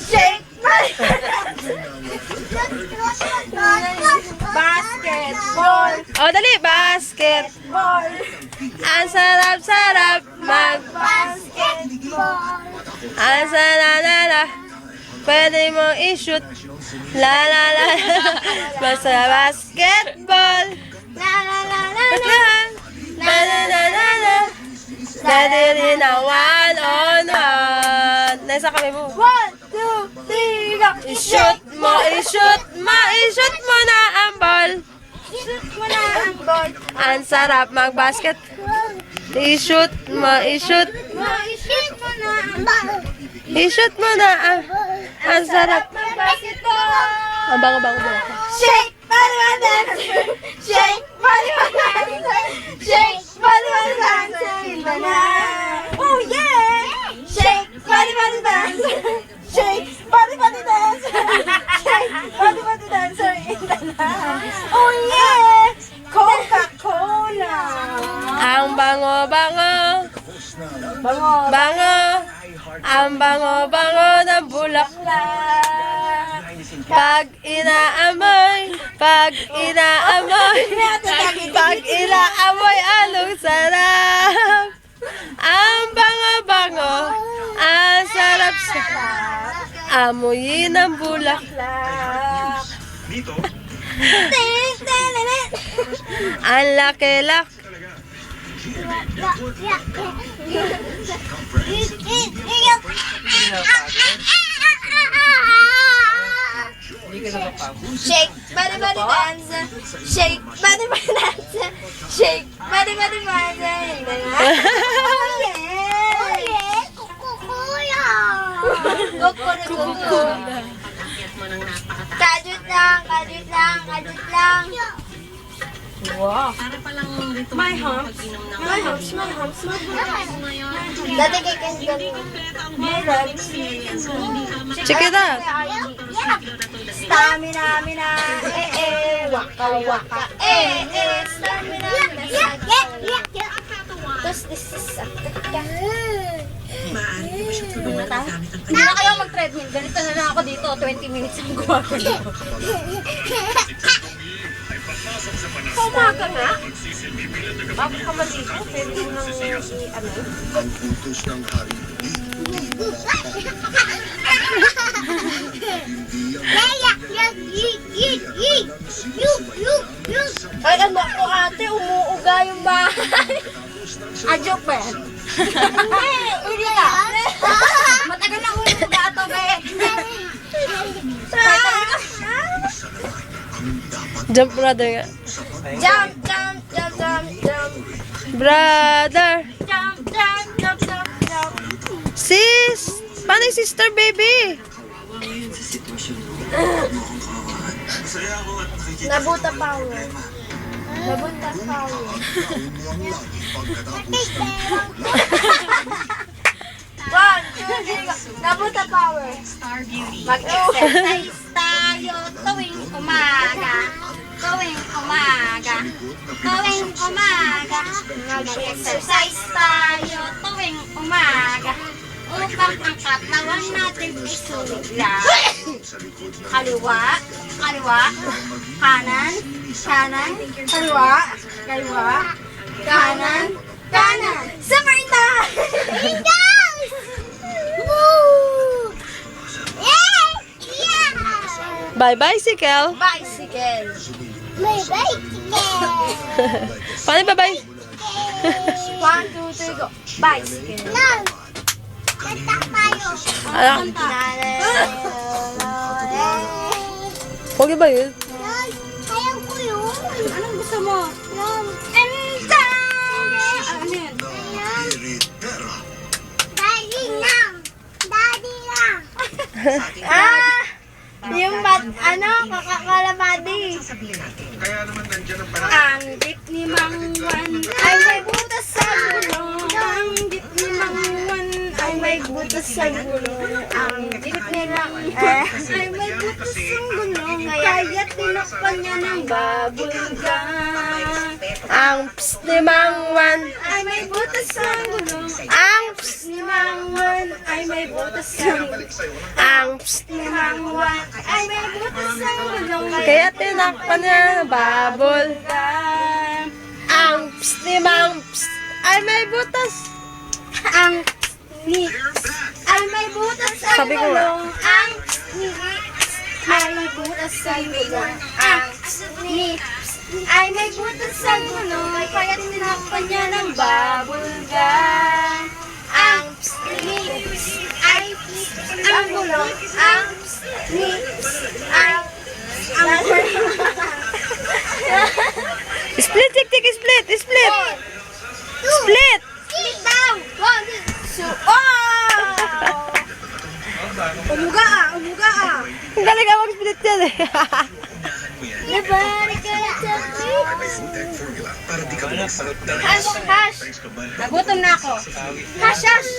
Shake basketball. Oh, dali. Basketball. Ang sarap-sarap Basketball. Ang sarap-sarap. Pwede mong i-shoot. La la la. Basta basketball. La la la la Ba't la. lang? La la la la la. Pwede rin na one-on-one. Nasa kami mo. 1, 2, 3, go. I-shoot mo, i-shoot mo, i-shoot mo na ang ball. Shoot mo na ang ball. Ang sarap mag-basket. I-shoot mo, i-shoot. I-shoot mo na ang ball. I-shoot mo na ang sarap. Basketball. Ang bango-bango mo. Shake, body, body, dancer. Shake, body, body, dancer. Shake, body, body, dancer in the night. Oh yeah! Shake, body, body, dancer. Shake, body, body, dancer. Shake, body, body, dancer in the night. Oh yeah! Coca-Cola. Ang bango-bango. Bango. Bango. Ang bango-bango ng bulaklak. Pag inaamoy, pag inaamoy, pag inaamoy, anong sarap. Ang bango-bango, ang sarap-sarap. Amoyin ng bulaklak. Ang laki-laki. Shake, body, body, dance. Shake, body, body, dance. Shake, body, body, dance. Oh yeah! Oh yeah! Coca-Cola! Coca-Cola! Kadut lang, kadut lang, kadut lang. Wow. My humps. My humps, my humps, my humps. Dati kay Ken ganun. My legs. Check it out. Stamina, mina, waka, waka, stamina, mina, tapos this is a hindi na kayo mag-treadmill. Ganito na lang ako dito. 20 minutes ang gumagano. Kumaga na? Bago ka maligo, pwede mo nang ano? Ay, ano ko ate, umuuga yung bahay. Joke ba yan? Hindi ka. Matagal na umuuga ito, be. Jump brother nga. Jump, jump, jump, jump, jump. Brother. Jump, jump, jump, jump, jump. Sis! Paano yung sister, baby? Nabuta power. Nabuta power. One, two, three, go. Nabuta power. Mag-exercise tayo tuwing umaga. Tuwing umaga. Tuwing umaga. Mag-exercise tayo tuwing umaga. Upang ang katawan natin ay sumigla. Kaliwa, kaliwa, kanan, kanan, kaliwa, kaliwa, kanan, kanan. Sabay na! Guys! Woo! Yeah! Yeah! Bye, bicycle. Bicycle. May bicycle. Paano bye-bye? 1, 2, 3, go. Bicycle. No! Kanta tayo. Ano? Okay ba yun? Ayaw ko yun. Anong gusto mo? Kanta! Ano yun? Daddy lang. Daddy lang. Yung kakakalabadi. Ang jeep ni Mang Juan ay may butas sa gulong. Ang jeep ni Mang Juan ay may butas sa gulong. Ang jeep ni Mang Juan ay may butas sa gulong. Kaya tinakpan niya ng bubble gum. Ang ps ni Mangwan. ay may butas ang gulong. Ang ps Ni Mangwan ay may butas ang gulong. ang ps. Ni Mangwan ay may butas ang gulong. Kaya tinakpan niya babol. Ang ps ni Mang ps ay may butas. Ang ni ay may butas ang Sabi ko nga. gulong. Ang ni ay may butas ang gulong. Ang ni ay may butas ang gulong. Kaya tinakpan niya ng babulgan. Ang ni ay ang gulong. Ang ni ay ang gulong. Split, tik, tik, split, split. Split. Split down. One, two, oh! Umuga ah, umuga ah. Ang galing ka mag-split yan eh. Nobody gonna tell me. Hash, hash. Nagutom na ako. Hash, hash.